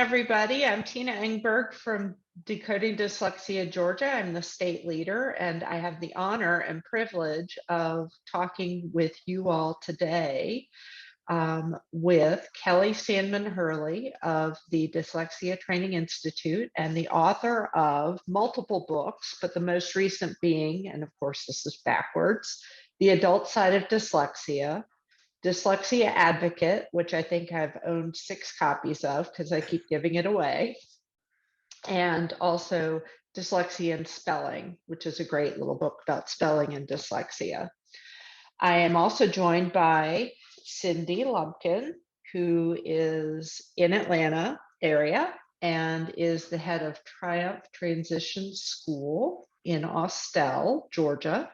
everybody. I'm Tina Engberg from Decoding Dyslexia Georgia. I'm the state leader, and I have the honor and privilege of talking with you all today with Kelli Sandman-Hurley of the Dyslexia Training Institute and the author of multiple books, but the most recent being, and of course this is backwards, The Adult Side of Dyslexia, Dyslexia Advocate, which I think I've owned 6 copies of because I keep giving it away, and also Dyslexia and Spelling, which is a great little book about spelling and dyslexia. I am also joined by Cindy Lumpkin, who is in Atlanta area and is the head of Triumph Transition School in Austell, Georgia,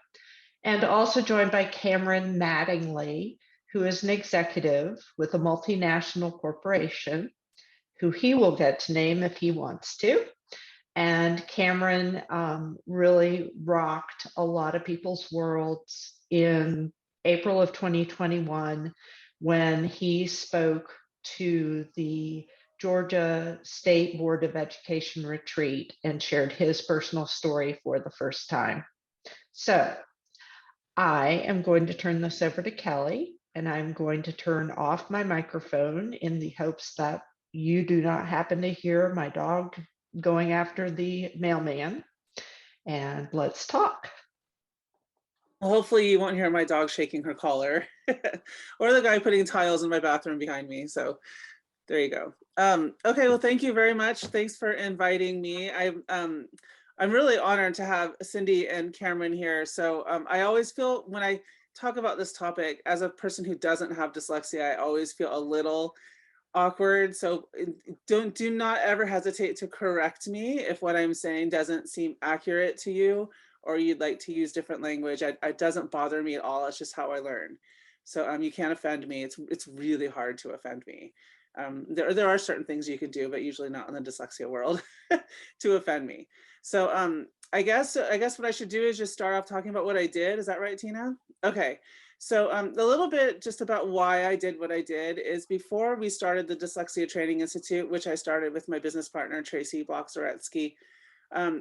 and also joined by Cameron Mattingly, who is an executive with a multinational corporation, who he will get to name if he wants to. And Cameron really rocked a lot of people's worlds in April of 2021 when he spoke to the Georgia State Board of Education retreat and shared his personal story for the first time. So I am going to turn this over to Kelli, and I'm going to turn off my microphone in the hopes that you do not happen to hear my dog going after the mailman. And let's talk. Well, hopefully you won't hear my dog shaking her collar or the guy putting tiles in my bathroom behind me. So there you go. Okay, well, thank you very much. Thanks for inviting me. I'm really honored to have Cindy and Cameron here. So I always feel when I talk about this topic as a person who doesn't have dyslexia, I always feel a little awkward. So do not ever hesitate to correct me if what I'm saying doesn't seem accurate to you or you'd like to use different language. It doesn't bother me at all. It's just how I learn. So you can't offend me. It's really hard to offend me. There are certain things you can do, but usually not in the dyslexia world to offend me. So I guess what I should do is just start off talking about what I did. Is that right, Tina? Okay. So a little bit just about why I did what I did is before we started the Dyslexia Training Institute, which I started with my business partner, Tracy Block-Zaretsky,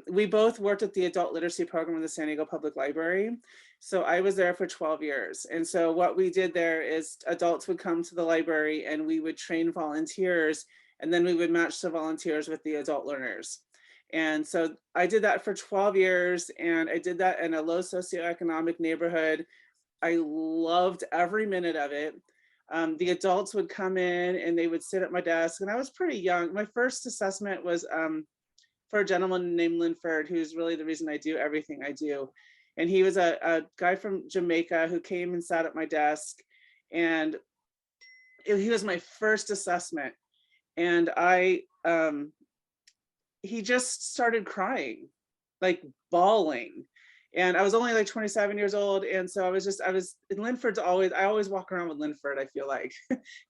we both worked at the adult literacy program in the San Diego Public Library. So I was there for 12 years. And so what we did there is adults would come to the library and we would train volunteers, and then we would match the volunteers with the adult learners. And so I did that for 12 years, and I did that in a low socioeconomic neighborhood. I loved every minute of it. The adults would come in and they would sit at my desk, and I was pretty young. My first assessment was for a gentleman named Linford, who's really the reason I do everything I do. And he was a guy from Jamaica who came and sat at my desk, and he was my first assessment. And he just started crying, like bawling. And I was only like 27 years old. And so Linford's I always walk around with Linford, I feel like.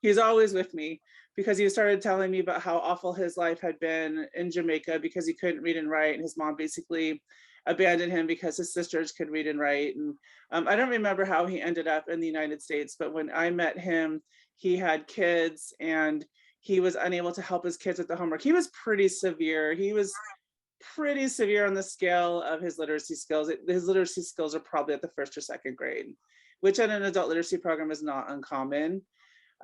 He's always with me because he started telling me about how awful his life had been in Jamaica because he couldn't read and write. And his mom basically abandoned him because his sisters could read and write. And I don't remember how he ended up in the United States, but when I met him, he had kids and he was unable to help his kids with the homework. He was pretty severe. He was pretty severe on the scale of his literacy skills. His literacy skills are probably at the 1st or 2nd grade, which in an adult literacy program is not uncommon.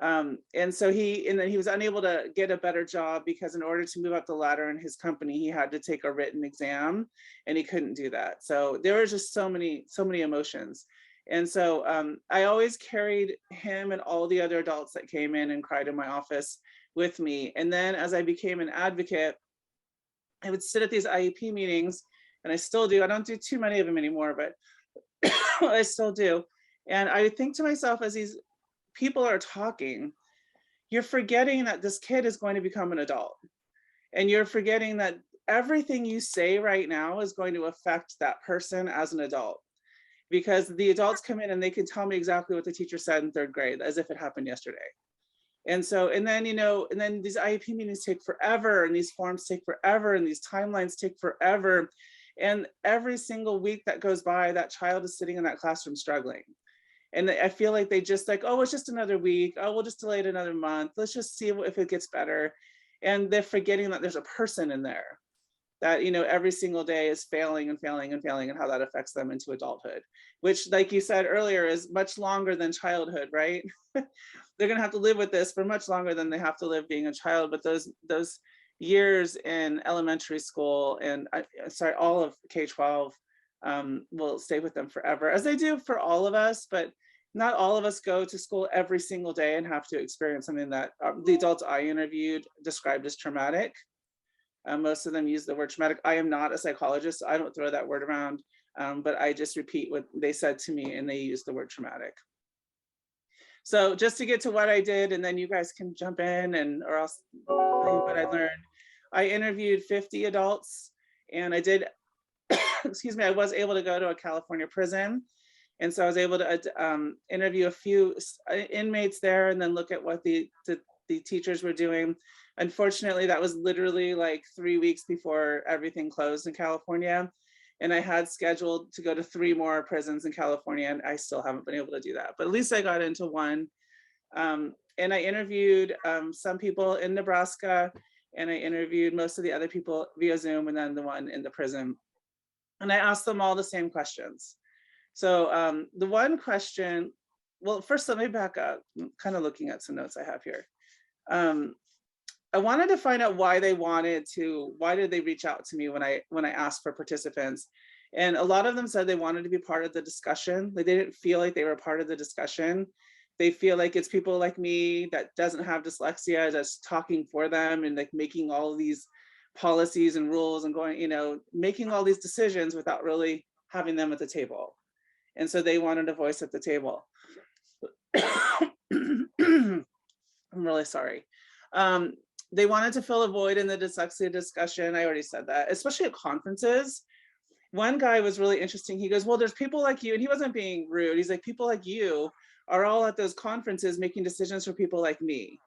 And then he was unable to get a better job because in order to move up the ladder in his company, he had to take a written exam, and he couldn't do that. So there were just so many emotions. And so I always carried him and all the other adults that came in and cried in my office with me. And then as I became an advocate, I would sit at these IEP meetings, and I still do. I don't do too many of them anymore, but I still do. And I think to myself, as these people are talking, you're forgetting that this kid is going to become an adult. And you're forgetting that everything you say right now is going to affect that person as an adult. Because the adults come in and they can tell me exactly what the teacher said in 3rd grade, as if it happened yesterday. And then these IEP meetings take forever, and these forms take forever, and these timelines take forever. And every single week that goes by, that child is sitting in that classroom struggling. And I feel like they just like, oh, it's just another week. Oh, we'll just delay it another month. Let's just see if it gets better. And they're forgetting that there's a person in there that, you know, every single day is failing and failing and failing, and how that affects them into adulthood, which, like you said earlier, is much longer than childhood, right? They're gonna have to live with this for much longer than they have to live being a child. But those years in elementary school and all of K-12 will stay with them forever, as they do for all of us. But not all of us go to school every single day and have to experience something that the adults I interviewed described as traumatic. Most of them use the word traumatic. I am not a psychologist, so I don't throw that word around, but I just repeat what they said to me, and they use the word traumatic. So just to get to what I did, and then you guys can jump in, and or else tell you what I learned. I interviewed 50 adults, and I did, excuse me, I was able to go to a California prison. And so I was able to interview a few inmates there, and then look at what the teachers were doing. Unfortunately, that was literally like 3 weeks before everything closed in California. And I had scheduled to go to 3 more prisons in California, and I still haven't been able to do that. But at least I got into one. And I interviewed some people in Nebraska, and I interviewed most of the other people via Zoom, and then the one in the prison. And I asked them all the same questions. So the one question, well, first let me back up. I'm kind of looking at some notes I have here. I wanted to find out why did they reach out to me when I asked for participants? And a lot of them said they wanted to be part of the discussion. They didn't feel like they were part of the discussion. They feel like it's people like me that doesn't have dyslexia that's talking for them, and like making all of these policies and rules and going, you know, making all these decisions without really having them at the table. And so they wanted a voice at the table. I'm really sorry. They wanted to fill a void in the dyslexia discussion. I already said that, especially at conferences. One guy was really interesting. He goes, well, there's people like you, and he wasn't being rude. He's like, people like you are all at those conferences making decisions for people like me.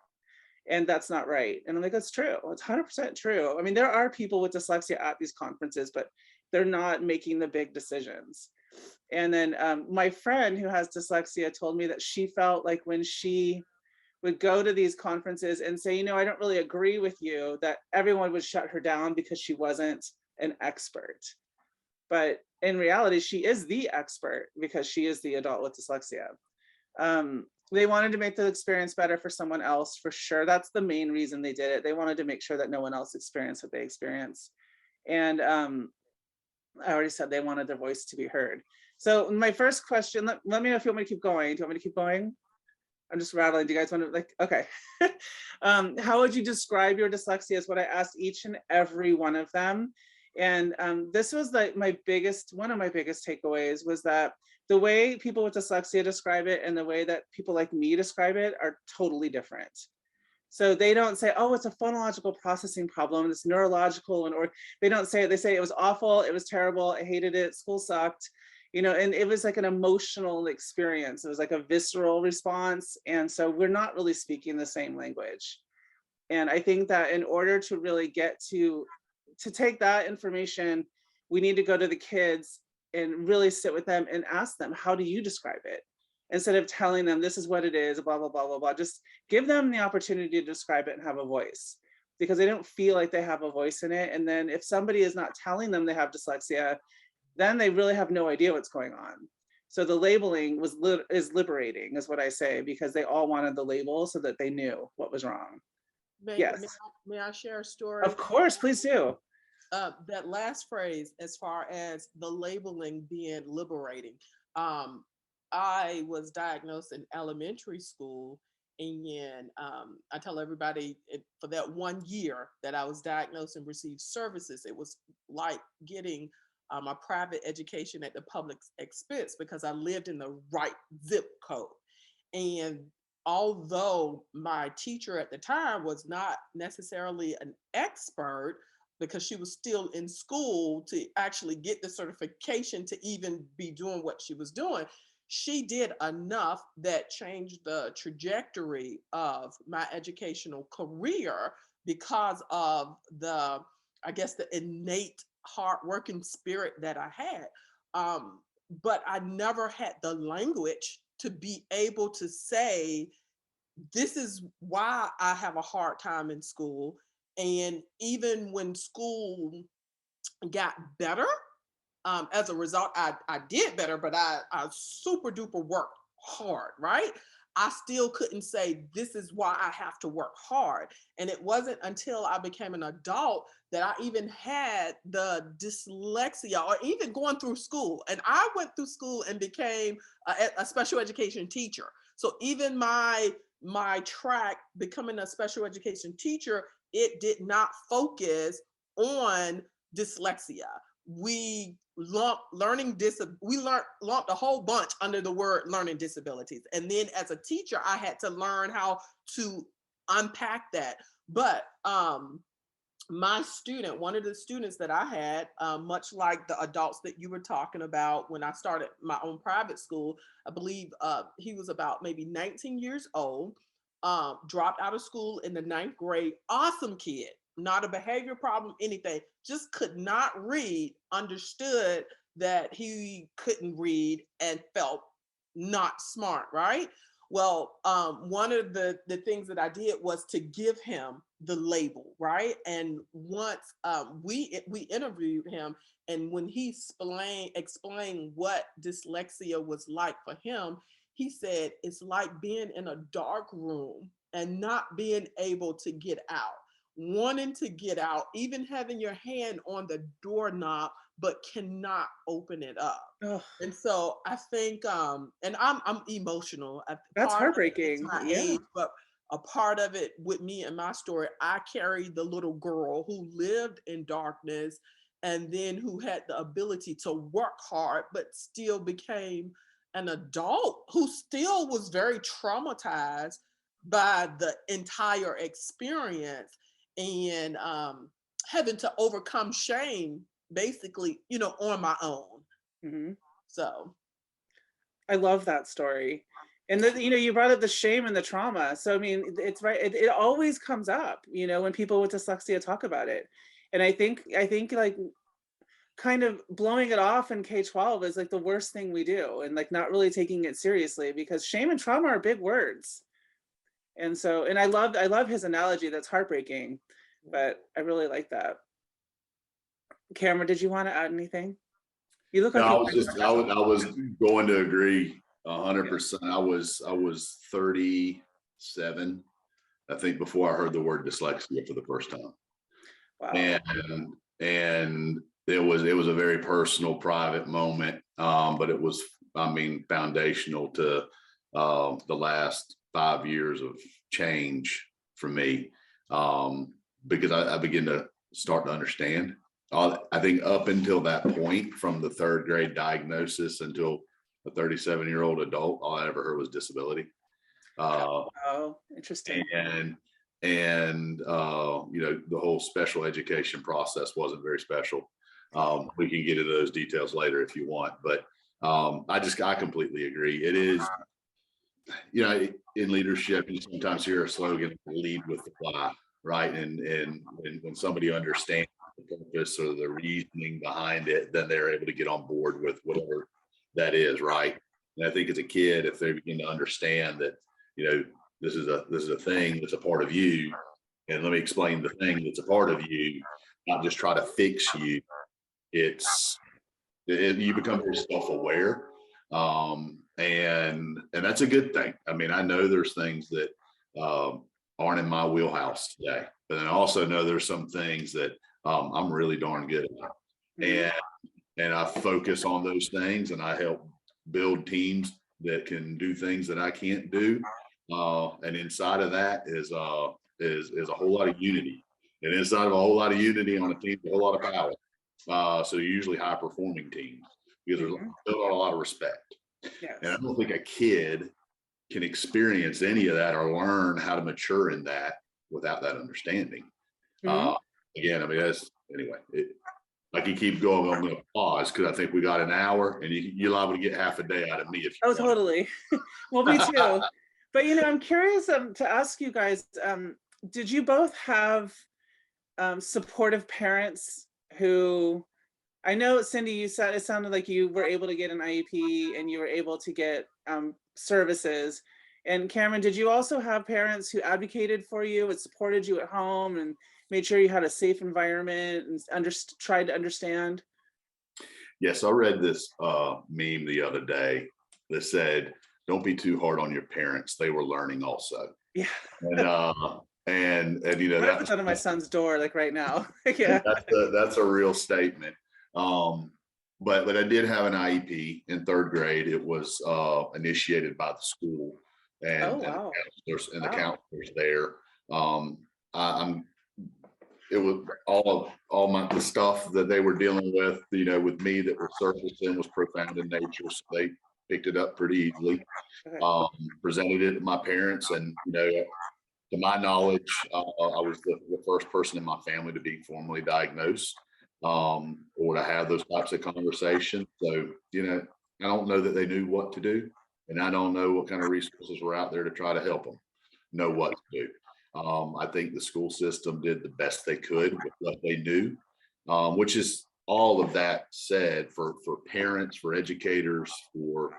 And that's not right. And I'm like, that's true. It's 100% true. I mean, there are people with dyslexia at these conferences, but they're not making the big decisions. And then my friend who has dyslexia told me that she felt like when she would go to these conferences and say, you know, I don't really agree with you, that everyone would shut her down because she wasn't an expert. But in reality, she is the expert because she is the adult with dyslexia. They wanted to make the experience better for someone else, for sure. That's the main reason they did it. They wanted to make sure that no one else experienced what they experienced. And I already said they wanted their voice to be heard. So my first question, let me know if you want me to keep going. Do you want me to keep going? I'm just rattling. Do you guys want to, like, okay. How would you describe your dyslexia is what I asked each and every one of them. And this was like one of my biggest takeaways was that the way people with dyslexia describe it and the way that people like me describe it are totally different. So they don't say, oh, it's a phonological processing problem, it's neurological, or they don't say it. They say it was awful, it was terrible, I hated it, school sucked, you know, and it was like an emotional experience. It was like a visceral response. And so we're not really speaking the same language. And I think that in order to really get to take that information, we need to go to the kids and really sit with them and ask them, how do you describe it? Instead of telling them this is what it is, blah, blah, blah, blah, blah. Just give them the opportunity to describe it and have a voice, because they don't feel like they have a voice in it. And then if somebody is not telling them they have dyslexia, then they really have no idea what's going on. So the labeling is liberating, is what I say, because they all wanted the label so that they knew what was wrong. Yes. May I share a story? Of course, please do. That last phrase, as far as the labeling being liberating. I was diagnosed in elementary school, and I tell everybody for that 1 year that I was diagnosed and received services, it was like getting a private education at the public expense, because I lived in the right zip code. And although my teacher at the time was not necessarily an expert, because she was still in school to actually get the certification to even be doing what she was doing, she did enough that changed the trajectory of my educational career because of the innate hardworking spirit that I had. But I never had the language to be able to say, this is why I have a hard time in school. And even when school got better, as a result, I did better, but I super duper worked hard, right? I still couldn't say this is why I have to work hard. And it wasn't until I became an adult that I even had the dyslexia, or even going through school. And I went through school and became a special education teacher. So even my track becoming a special education teacher, it did not focus on dyslexia. We lumped lumped a whole bunch under the word learning disabilities. And then as a teacher, I had to learn how to unpack that. But my student, one of the students that I had, much like the adults that you were talking about when I started my own private school, I believe he was about maybe 19 years old, dropped out of school in the 9th grade. Awesome kid, not a behavior problem, anything, just could not read, understood that he couldn't read and felt not smart, right? Well, one of the things that I did was to give him the label, right? And once we interviewed him, and when he explained what dyslexia was like for him, he said it's like being in a dark room and not being able to get out, wanting to get out, even having your hand on the doorknob, but cannot open it up. Oh, And so I think, and I'm emotional. that's Part of it is heartbreaking. my Yeah. age, but a part of it with me and my story, I carried the little girl who lived in darkness, and then who had the ability to work hard, but still became an adult who still was very traumatized by the entire experience, and having to overcome shame, basically, on my own. Mm-hmm. So I love that story. And then, you brought up the shame and the trauma. So, I mean, it's right. It always comes up, when people with dyslexia talk about it. And I think like kind of blowing it off in K-12 is like the worst thing we do, and like not really taking it seriously, because shame and trauma are big words. And so, and I love his analogy. That's heartbreaking, but I really like that. Cameron, did you want to add anything? You look like I was going to agree 100%. I was 37, I think, before I heard the word dyslexia for the first time. Wow. And it was a very personal, private moment, but it was, foundational to the last 5 years of change for me, because I began to start to understand. I think up until that point, from the 3rd grade diagnosis until a 37-year-old adult, all I ever heard was disability. Oh, interesting. And the whole special education process wasn't very special. We can get into those details later if you want, but I completely agree. It is, in leadership, you sometimes hear a slogan, lead with the why, right? And when somebody understands the purpose or the reasoning behind it, then they're able to get on board with whatever that is, right? And I think as a kid, if they begin to understand that, this is a thing that's a part of you, and let me explain the thing that's a part of you, not just try to fix you. You become very self-aware, and that's a good thing. I know there's things that aren't in my wheelhouse today, but then I also know there's some things that I'm really darn good at, and I focus on those things, and I help build teams that can do things that I can't do, and inside of that is a whole lot of unity, and inside of a whole lot of unity on a team, a whole lot of power. So usually high performing teams, because there's a lot of respect. Yes. And I don't think a kid can experience any of that or learn how to mature in that without that understanding. Again, that's anyway. I can keep going. I'm going to pause because I think we got an hour, and you're liable to get half a day out of me if you want. Totally. Well, me too. But I'm curious to ask you guys. Did you both have supportive parents who? I know, Cindy, you said it sounded like you were able to get an IEP and you were able to get services. And Cameron, did you also have parents who advocated for you and supported you at home and made sure you had a safe environment and tried to understand? Yes, I read this meme the other day that said, "Don't be too hard on your parents. They were learning also." Yeah. And you know, I'm gonna put that on my son's door like right now. Yeah. that's a real statement. But I did have an IEP in third grade. It was initiated by the school Oh, and wow. the Wow. counselors there. I'm it was the stuff that they were dealing with, you know, with me that was surfacing was profound in nature. So they picked it up pretty easily. Okay. Presented it to my parents, and you know, to my knowledge, I was the first person in my family to be formally diagnosed, or to have those types of conversations. So, you know, I don't know that they knew what to do, and I don't know what kind of resources were out there to try to help them know what to do. I think the school system did the best they could with what they knew, which is all of that said for parents, for educators, for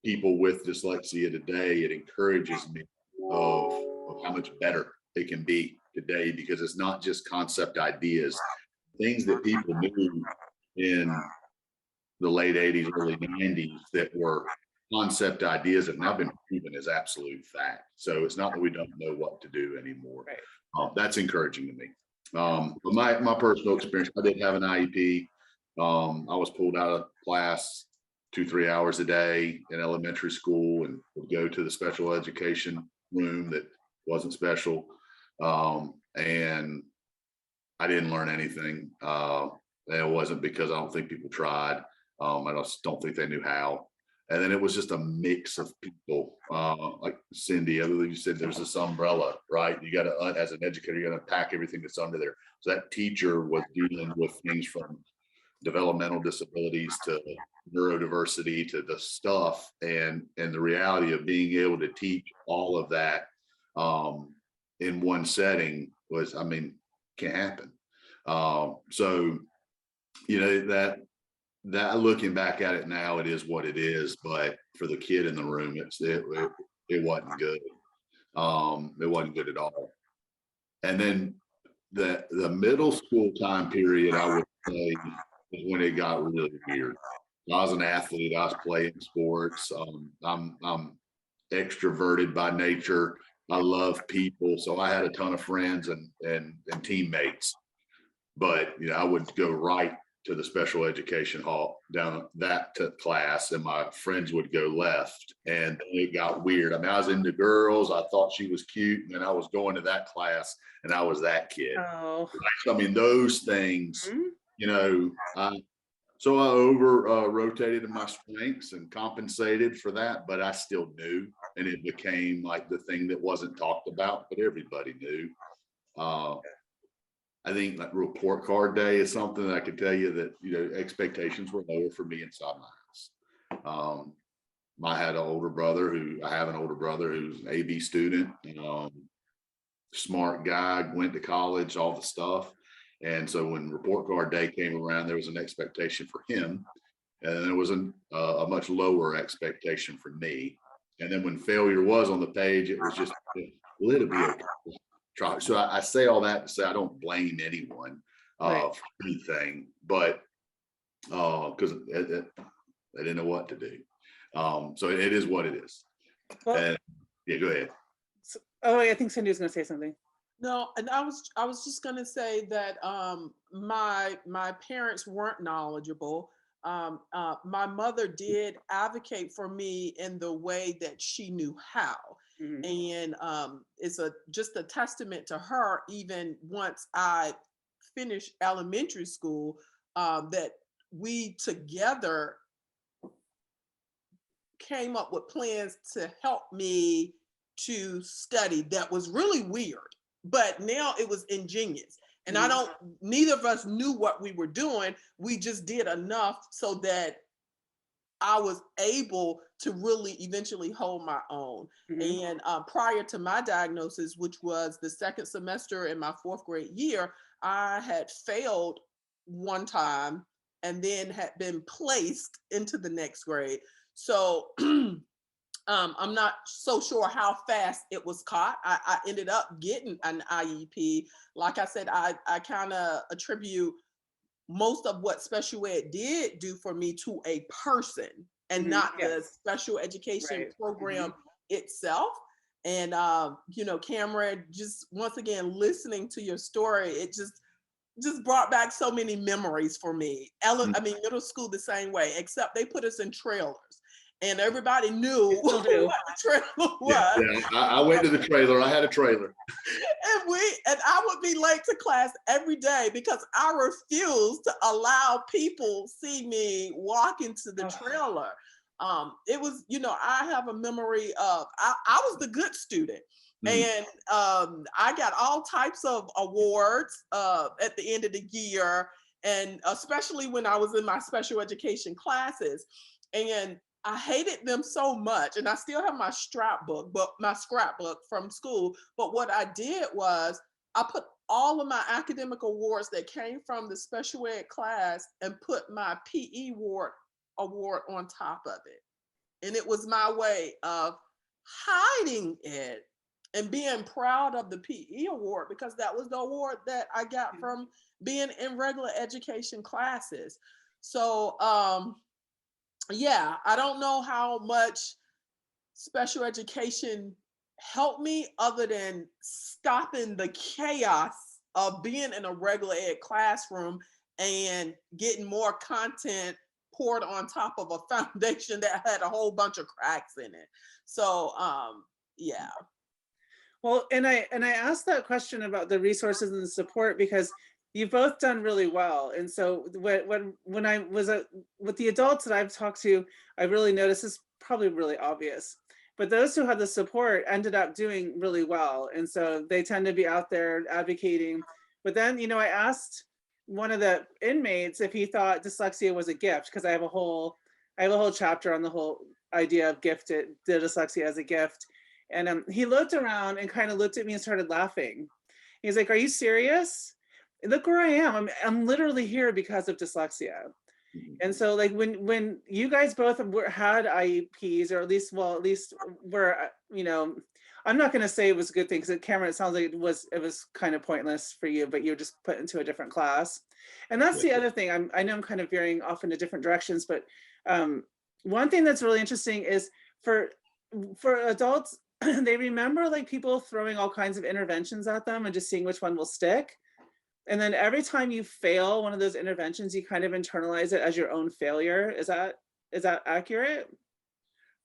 people with dyslexia today. It encourages me of how much better it can be today, because it's not just concept ideas, things that people knew in the late 80s, early 90s that were concept ideas have now been proven as absolute fact. So it's not that we don't know what to do anymore. Right. That's encouraging to me. But my personal experience, I did have an IEP. I was pulled out of class 2-3 hours a day in elementary school and would go to the special education room that wasn't special. And I didn't learn anything. And it wasn't because I don't think people tried. I just don't think they knew how. And then it was just a mix of people, like Cindy, I believe you said there's this umbrella, right? You got to, as an educator, you got to pack everything that's under there. So that teacher was dealing with things from developmental disabilities to neurodiversity to the stuff, and the reality of being able to teach all of that in one setting was, I mean, can't happen. So, you know, that looking back at it now, it is what it is. But for the kid in the room, it wasn't good. It wasn't good at all. And then the middle school time period, I would say, is when it got really weird. I was an athlete. I was playing sports. I'm extroverted by nature. I love people, so I had a ton of friends and teammates. But you know, I would go right to the special education hall down that to class, and my friends would go left, and it got weird. I mean, I was into girls. I thought she was cute, and then I was going to that class, and I was that kid. Oh. Right? So, I mean, those things, Mhm. you know, so I over rotated in my strengths and compensated for that, but I still knew, and it became like the thing that wasn't talked about, but everybody knew. I think like report card day is something that I can tell you that, you know, expectations were lower for me inside my house. I have an older brother who's an AB student, smart guy, went to college, all the stuff. And so when report card day came around, there was an expectation for him, and there was a much lower expectation for me. And then when failure was on the page, it was just, will it be okay? Try. So I say all that to say I don't blame anyone Right. for anything, but because they didn't know what to do. So it is what it is. Well, And yeah, go ahead. oh, I think Cindy was going to say something. No, and I was just gonna say that my parents weren't knowledgeable. My mother did advocate for me in the way that she knew how, Mhm. and it's just a testament to her. Even once I finished elementary school, that we together came up with plans to help me to study. That was really weird, but now it was ingenious. And Mhm. neither of us knew what we were doing. We just did enough so that I was able to really eventually hold my own. Mhm. And prior to my diagnosis, which was the second semester in my fourth grade year, I had failed one time and then had been placed into the next grade. So I'm not so sure how fast it was caught. I ended up getting an IEP. Like I said, I kind of attribute most of what special ed did do for me to a person and not the special education program itself. And, you know, Cameron, just once again, listening to your story, it just brought back so many memories for me. I mean, middle school the same way, except they put us in trailers. And everybody knew what the trailer was. Yeah, I went to the trailer. I had a trailer. And I would be late to class every day because I refused to allow people see me walk into the trailer. It was, you know, I have a memory of, I was the good student. And I got all types of awards at the end of the year, and especially when I was in my special education classes. And I hated them so much, and I still have my scrapbook from school. But what I did was I put all of my academic awards that came from the special ed class and put my PE award on top of it. And it was my way of hiding it and being proud of the PE award, because that was the award that I got from being in regular education classes. So, yeah, I don't know how much special education helped me other than stopping the chaos of being in a regular ed classroom and getting more content poured on top of a foundation that had a whole bunch of cracks in it. So, yeah. Well, and I asked that question about the resources and the support because you've both done really well. And so when I was with the adults that I've talked to, I really noticed this is probably really obvious, but those who had the support ended up doing really well. And so they tend to be out there advocating. But then, you know, I asked one of the inmates if he thought dyslexia was a gift, because I have a whole chapter on the whole idea of gifted dyslexia as a gift. And he looked around and kind of looked at me and started laughing. He's like, "Are you serious? Look where I am. I'm literally here because of dyslexia." And so like when you guys both had IEPs, or at least were, you know, I'm not going to say it was a good thing, because Cameron, it sounds like it was kind of pointless for you, but you're just put into a different class. And that's the other thing. I know I'm kind of veering off into different directions, but one thing that's really interesting is for adults, they remember like people throwing all kinds of interventions at them and just seeing which one will stick. And then every time you fail one of those interventions, you kind of internalize it as your own failure. Is that accurate?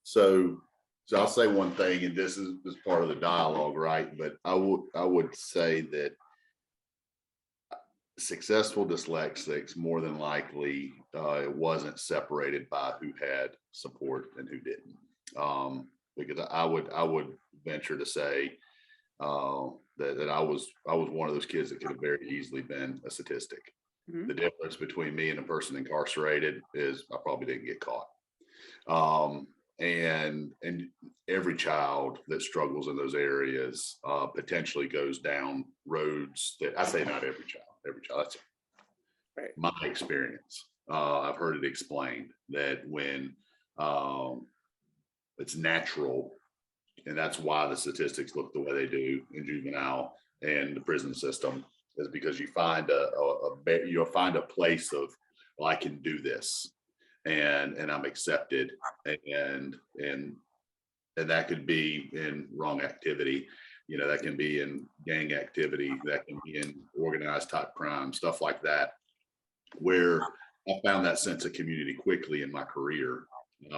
So I'll say one thing, and this is part of the dialogue, right? But I would say that successful dyslexics, more than likely, it wasn't separated by who had support and who didn't. Because I would venture to say that I was one of those kids that could have very easily been a statistic. Mm-hmm. The difference between me and a person incarcerated is I probably didn't get caught. And every child that struggles in those areas potentially goes down roads that, I say not every child, that's right. My experience. I've heard it explained that when it's natural, and that's why the statistics look the way they do in juvenile and the prison system, is because you find you'll find a place of, well, I can do this, and I'm accepted, and that could be in wrong activity, you know, that can be in gang activity, that can be in organized type crime, stuff like that, where I found that sense of community quickly in my career.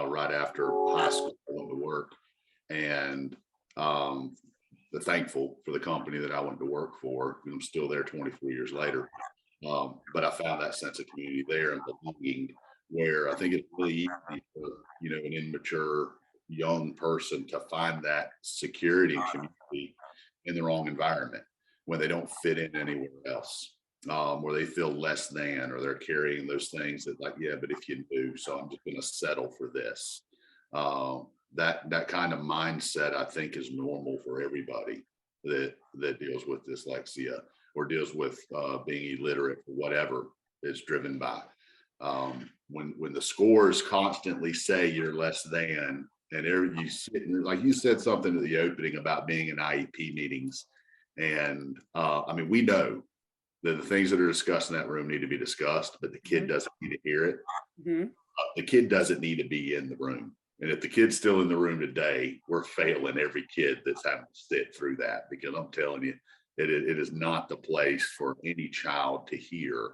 Right after high school, I went to work, and thankful for the company that I went to work for. I'm still there 24 years later, but I found that sense of community there and belonging, where I think it's really easy for, you know, an immature young person to find that security and community in the wrong environment when they don't fit in anywhere else. Where they feel less than, or they're carrying those things that, like, yeah, but if you do, so I'm just going to settle for this. That kind of mindset, I think, is normal for everybody that deals with dyslexia or deals with being illiterate, or whatever it's driven by. When the scores constantly say you're less than, And there you sit, and like you said something at the opening about being in IEP meetings. And I mean, we know that the things that are discussed in that room need to be discussed, but the kid doesn't need to hear it. The kid doesn't need to be in the room. And if the kid's still in the room today, we're failing every kid that's having to sit through that, because I'm telling you, it is not the place for any child to hear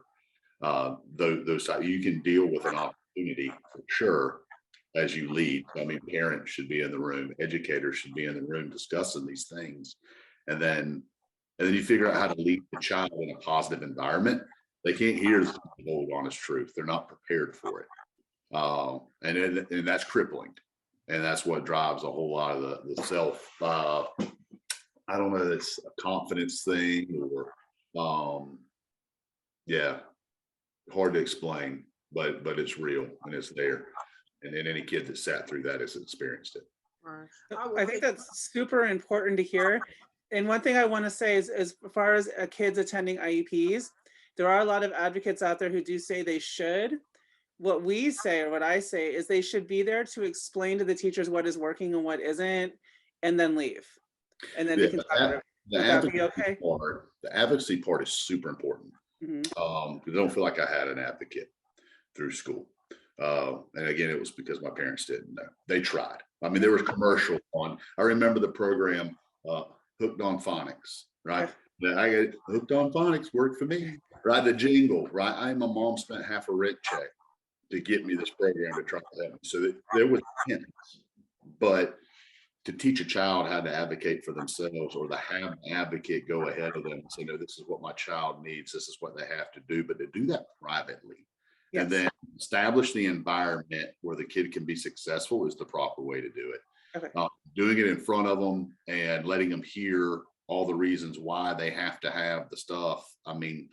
those. You can deal with an opportunity for sure as you lead. I mean, parents should be in the room, educators should be in the room discussing these things. And then you figure out how to lead the child in a positive environment. They can't hear the old honest truth. They're not prepared for it. And that's crippling. And that's what drives a whole lot of the self, I don't know, it's a confidence thing, or yeah, hard to explain, but it's real and it's there. And then any kid that sat through that has experienced it. Right. I think that's super important to hear. And one thing I want to say is, as far as kids attending IEPs, there are a lot of advocates out there who do say they should. What we say, or what I say, is they should be there to explain to the teachers what is working and what isn't, and then leave. And then we can talk about it. Would that be okay? The advocacy part is super important. Because I don't feel like I had an advocate through school. And again, it was because my parents didn't know. They tried. I mean, there was commercials on. I remember the program Hooked on Phonics, right? I get Hooked on Phonics worked for me, right? The jingle, right? My mom spent half a rent check to get me this program to try to help me. So there was hints, but to teach a child how to advocate for themselves, or to have an advocate go ahead of them and say, no, this is what my child needs, this is what they have to do, but to do that privately. Yes. And then establish the environment where the kid can be successful is the proper way to do it. Okay. Doing it in front of them and letting them hear all the reasons why they have to have the stuff. I mean,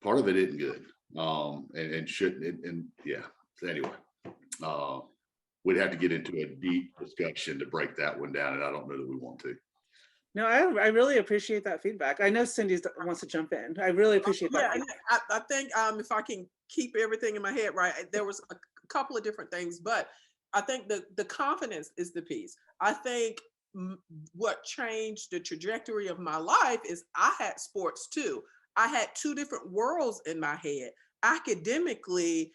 part of it isn't good. And shouldn't, and yeah. So anyway, we'd have to get into a deep discussion to break that one down, and I don't know that we want to. No, I really appreciate that feedback. I know Cindy wants to jump in. I really appreciate that. Yeah, I think if I can keep everything in my head right, there was a couple of different things, but I think the confidence is the piece. I think what changed the trajectory of my life is I had sports too. I had two different worlds in my head. Academically,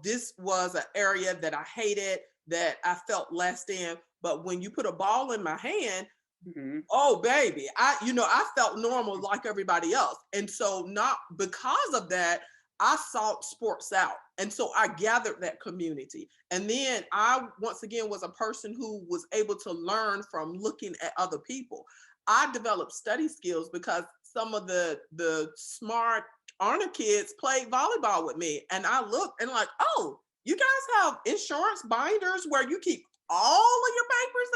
this was an area that I hated, that I felt less than. But when you put a ball in my hand, oh baby, I felt normal like everybody else. And so not because of that, I sought sports out. And so I gathered that community. And then I, once again, was a person who was able to learn from looking at other people. I developed study skills because some of the smart honor kids played volleyball with me. And I looked and like, oh, you guys have insurance binders where you keep all of your papers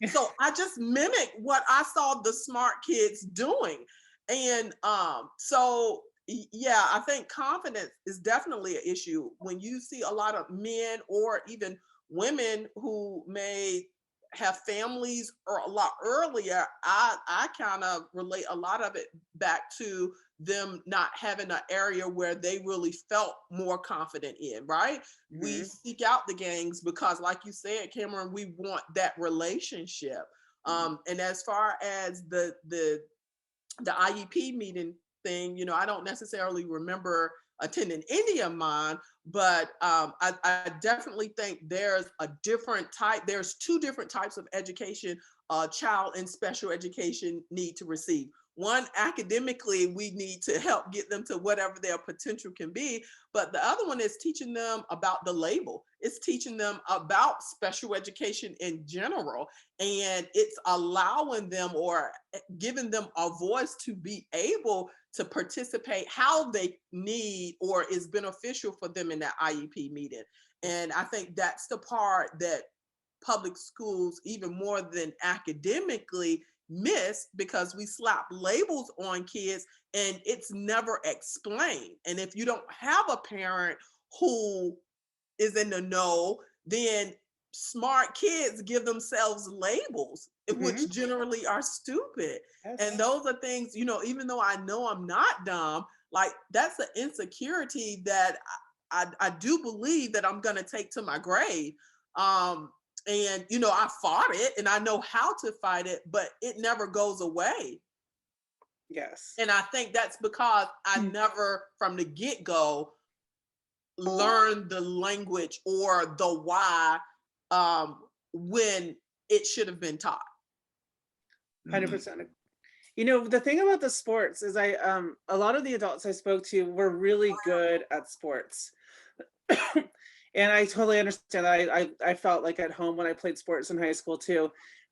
in? So I just mimicked what I saw the smart kids doing. And so, yeah, I think confidence is definitely an issue. When you see a lot of men or even women who may have families or a lot earlier, I kind of relate a lot of it back to them not having an area where they really felt more confident in, right? We seek out the gangs because, like you said, Cameron, we want that relationship. And as far as the IEP meeting thing, I don't necessarily remember attending any of mine, but I definitely think there's there's two different types of education a child in special education need to receive. One, academically, we need to help get them to whatever their potential can be. But the other one is teaching them about the label. It's teaching them about special education in general. And it's allowing them or giving them a voice to be able to participate how they need or is beneficial for them in that IEP meeting. And I think that's the part that public schools, even more than academically, miss, because we slap labels on kids and it's never explained. And if you don't have a parent who is in the know, then smart kids give themselves labels, which generally are stupid. Yes. And those are things, even though I know I'm not dumb, like that's an insecurity that I do believe that I'm going to take to my grave. And, you know, I fought it and I know how to fight it, but it never goes away. Yes. And I think that's because I never, from the get-go, learned the language or the why when it should have been taught. 100%. You know, the thing about the sports is a lot of the adults I spoke to were really good at sports. And I totally understand. I felt like at home when I played sports in high school too.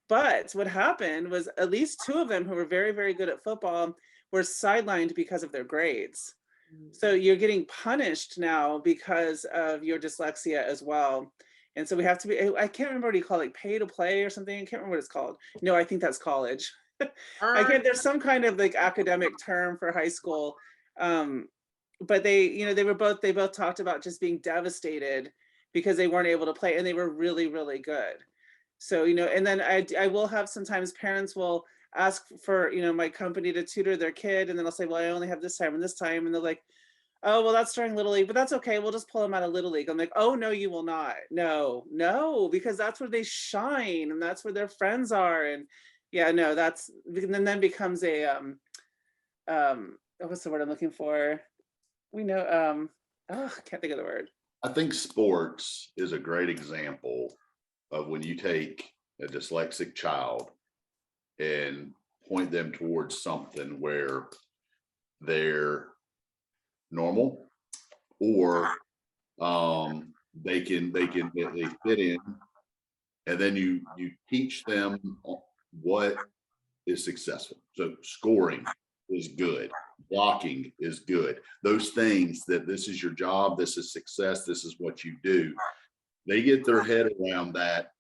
But what happened was at least 2 of them who were very, very good at football were sidelined because of their grades. So you're getting punished now because of your dyslexia as well. And so we have to be, I can't remember what you call it, like pay to play or something. I can't remember what it's called. No, I think that's college. There's some kind of like academic term for high school. But they, you know, they both talked about just being devastated because they weren't able to play, and they were really, really good. So, you know, and then I will have sometimes parents will ask for, you know, my company to tutor their kid, and then I'll say, well, I only have this time and this time, and they're like, oh, well, that's during Little League, but that's okay. We'll just pull them out of Little League. I'm like, oh, no, you will not. No, because that's where they shine and that's where their friends are. And yeah, no, that's, and then becomes a, what's the word I'm looking for? We know, I can't think of the word. I think sports is a great example of when you take a dyslexic child and point them towards something where they're normal, or they fit in, and then you teach them what is successful. So scoring is good, blocking is good, those things that this is your job, this is success, this is what you do. They get their head around that,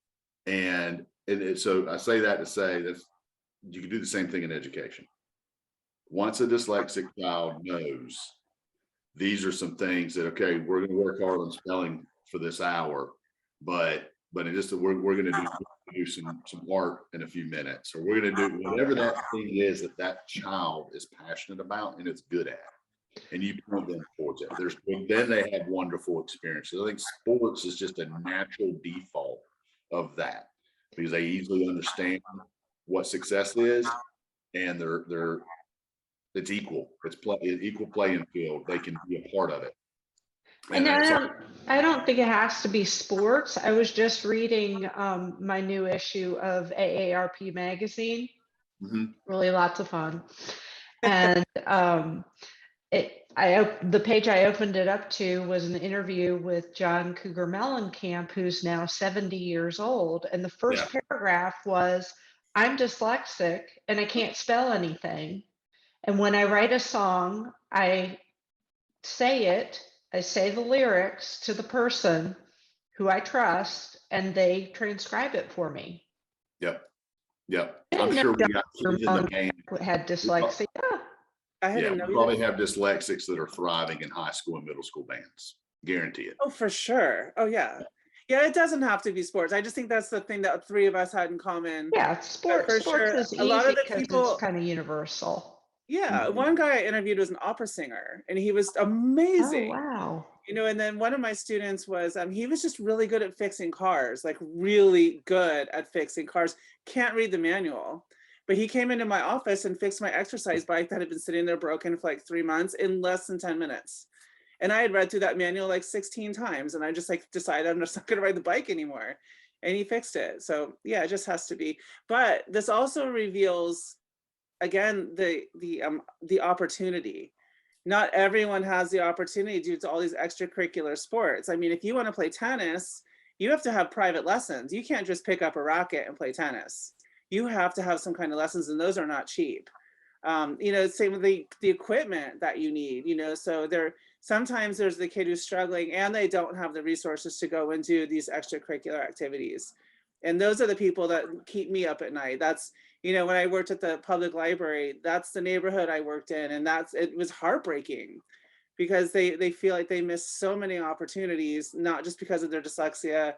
and so I say that to say that you can do the same thing in education. Once a dyslexic child knows these are some things that, okay, we're going to work hard on spelling for this hour, but it just, we're going to do some art in a few minutes, or we're going to do whatever that thing is that child is passionate about and is good at, and you point them towards it. Then they have wonderful experiences. I think sports is just a natural default of that, because they easily understand what success is, and it's equal. It's equal playing field. They can be a part of it. And I don't think it has to be sports. I was just reading my new issue of AARP magazine. Really lots of fun. And the page I opened it up to was an interview with John Cougar Mellencamp, who's now 70 years old. And the first paragraph was, I'm dyslexic and I can't spell anything. And when I write a song, I say the lyrics to the person who I trust, and they transcribe it for me. Yep. I'm sure we got kids in the band had dyslexia. We probably have dyslexics that are thriving in high school and middle school bands. Guarantee it. Oh, for sure. Oh, yeah. Yeah, it doesn't have to be sports. I just think that's the thing that 3 of us had in common. Yeah, sports is easy. A lot of the people, it's kind of universal. Yeah, one guy I interviewed was an opera singer, and he was amazing. Oh, wow. You know, and then one of my students was, he was just really good at fixing cars, like really good at fixing cars. Can't read the manual, but he came into my office and fixed my exercise bike that had been sitting there broken for like 3 months in less than 10 minutes. And I had read through that manual like 16 times, and I just like decided I'm just not going to ride the bike anymore. And he fixed it. So yeah, it just has to be. But this also reveals, again, the opportunity. Not everyone has the opportunity due to all these extracurricular sports. I mean, if you want to play tennis, you have to have private lessons. You can't just pick up a racket and play tennis. You have to have some kind of lessons, and those are not cheap. You know, same with the equipment that you need, you know, so sometimes there's the kid who's struggling and they don't have the resources to go into these extracurricular activities. And those are the people that keep me up at night. That's, you know, when I worked at the public library, that's the neighborhood I worked in. And it was heartbreaking because they feel like they miss so many opportunities, not just because of their dyslexia,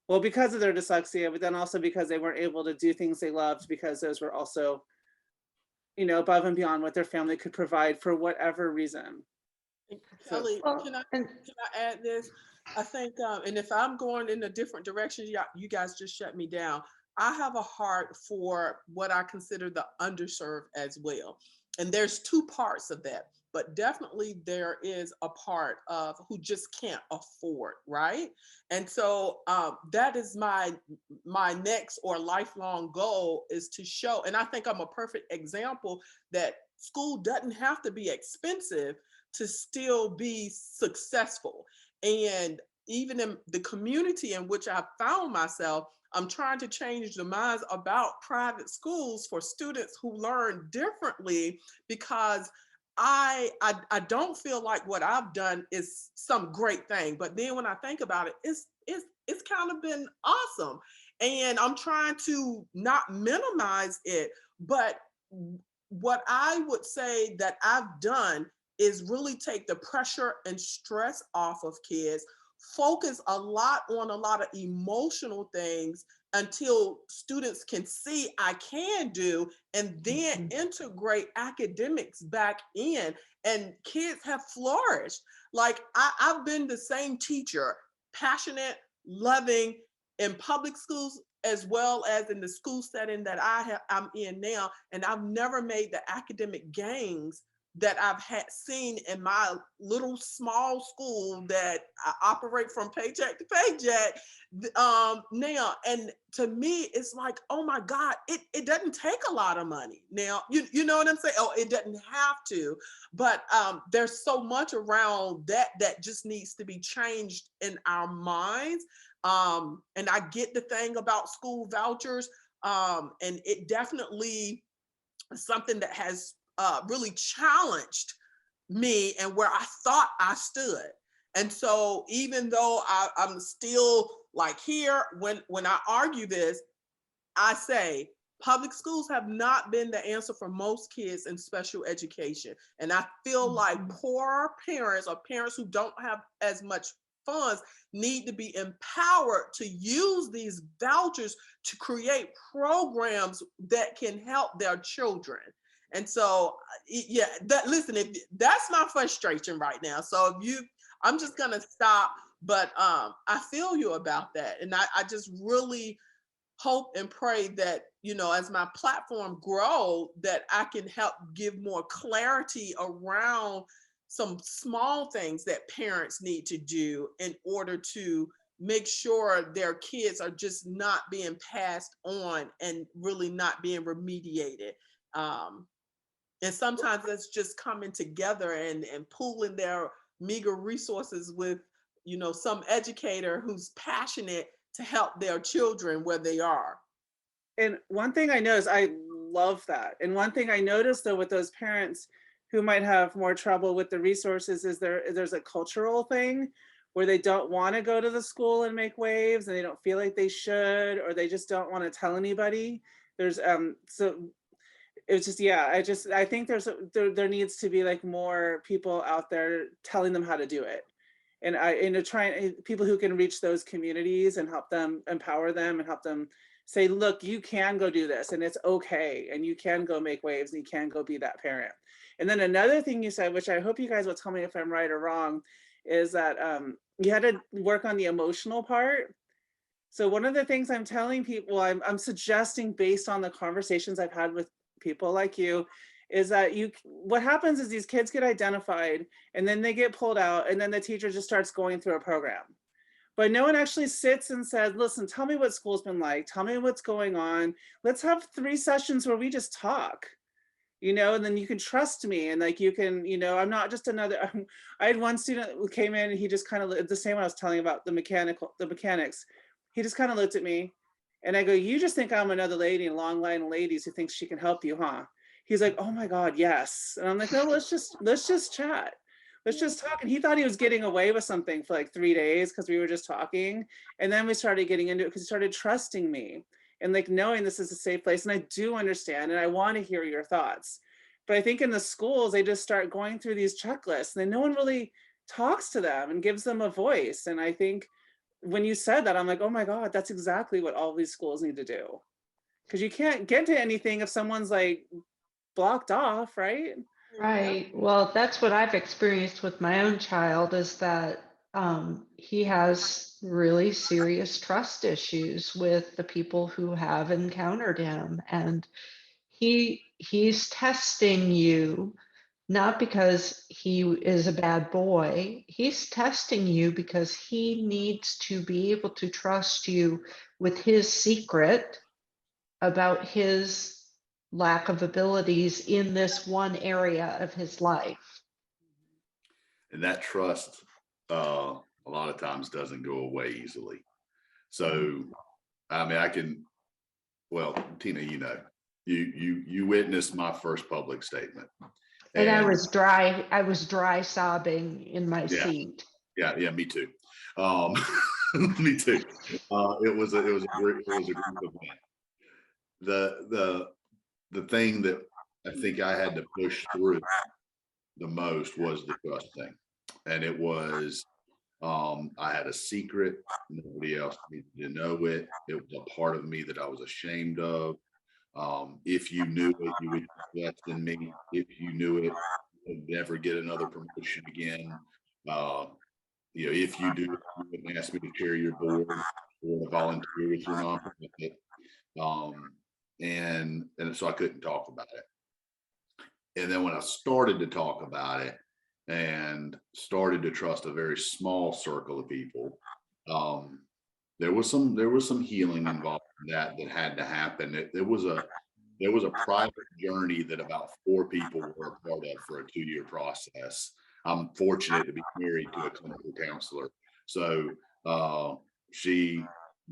well, because of their dyslexia, but then also because they weren't able to do things they loved, because those were also, you know, above and beyond what their family could provide for whatever reason. So, Kelly, Well, can I and add this? I think, and if I'm going in a different direction, you guys just shut me down. I have a heart for what I consider the underserved as well. And there's two parts of that, but definitely there is a part of who just can't afford, right? And so that is my next or lifelong goal, is to show, and I think I'm a perfect example that school doesn't have to be expensive to still be successful. And even in the community in which I found myself, I'm trying to change the minds about private schools for students who learn differently, because I don't feel like what I've done is some great thing. But then when I think about it, it's kind of been awesome. And I'm trying to not minimize it, but what I would say that I've done is really take the pressure and stress off of kids, focus a lot on a lot of emotional things until students can see I can do, and then integrate academics back in, and kids have flourished. Like I've been the same teacher, passionate, loving, in public schools as well as in the school setting that I'm in now, and I've never made the academic gains that I've seen in my little small school that I operate from paycheck to paycheck now. And to me, it's like, oh my God, it doesn't take a lot of money now. You know what I'm saying? Oh, it doesn't have to, but there's so much around that just needs to be changed in our minds. And I get the thing about school vouchers, and it definitely is something that has really challenged me and where I thought I stood. And so even though I'm still like here, when I argue this, I say public schools have not been the answer for most kids in special education. And I feel like poor parents or parents who don't have as much funds need to be empowered to use these vouchers to create programs that can help their children. And so, yeah, listen, if that's my frustration right now. So I'm just gonna stop. But I feel you about that, and I just really hope and pray that, as my platform grow, that I can help give more clarity around some small things that parents need to do in order to make sure their kids are just not being passed on and really not being remediated. And sometimes that's just coming together and pooling their meager resources with, some educator who's passionate to help their children where they are. and one thing I noticed, I love that. And one thing I noticed though with those parents who might have more trouble with the resources is there's a cultural thing where they don't want to go to the school and make waves, and they don't feel like they should, or they just don't want to tell anybody. There's so it's just, yeah, I think there needs to be like more people out there telling them how to do it. And trying people who can reach those communities and help them, empower them, and help them say, look, you can go do this and it's okay, and you can go make waves, and you can go be that parent. And then another thing you said, which I hope you guys will tell me if I'm right or wrong, is that you had to work on the emotional part. So one of the things I'm telling people, I'm suggesting based on the conversations I've had with people like you, is that what happens is these kids get identified and then they get pulled out, and then the teacher just starts going through a program. But no one actually sits and says, listen, tell me what school's been like. Tell me what's going on. Let's have 3 sessions where we just talk, and then you can trust me. And like, you can, I'm not just another, I had one student who came in and he just kind of, the same one I was telling about the mechanics. He just kind of looked at me and I go, you just think I'm another lady in a long line of ladies who thinks she can help you, huh? He's like, oh my God, yes. And I'm like, no, let's just chat. Let's just talk. And he thought he was getting away with something for like 3 days because we were just talking. And then we started getting into it because he started trusting me and like knowing this is a safe place. And I do understand, and I want to hear your thoughts. But I think in the schools, they just start going through these checklists and then no one really talks to them and gives them a voice. And I think when you said that, I'm like, oh my God, that's exactly what all these schools need to do. Because you can't get to anything if someone's like blocked off, right? Right. Well, that's what I've experienced with my own child is that he has really serious trust issues with the people who have encountered him. And he's testing you not because he is a bad boy. He's testing you because he needs to be able to trust you with his secret about his lack of abilities in this one area of his life. And that trust, a lot of times doesn't go away easily. So, I mean, well, Tina, you witnessed my first public statement. And I was dry sobbing in my Yeah. seat. Yeah, me too. Me too. It was a group event. The thing that I think I had to push through the most was the trust thing. And it was, I had a secret. Nobody else needed to know it. It was a part of me that I was ashamed of. If you knew it, you would invest in me. If you knew it, you would never get another promotion again. If you do, you wouldn't ask me to chair your board or to volunteer with your nonprofit. And so I couldn't talk about it. And then when I started to talk about it and started to trust a very small circle of people, there was some healing involved in that had to happen. There was a private journey that about 4 people were a part of for a 2-year process. I'm fortunate to be married to a clinical counselor, so she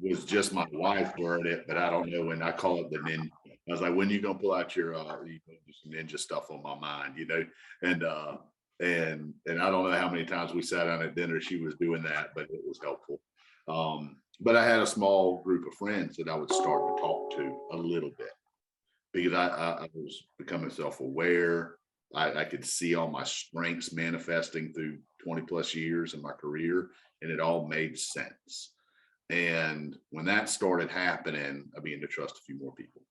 was just my wife during it, but I don't know when. I call it the ninja. I was like, when you gonna pull out your do some ninja stuff on my mind, and I don't know how many times we sat down at dinner she was doing that, but it was helpful. But I had a small group of friends that I would start to talk to a little bit because I was becoming self-aware. I could see all my strengths manifesting through 20 plus years in my career, and it all made sense. And when that started happening, I began to trust a few more people.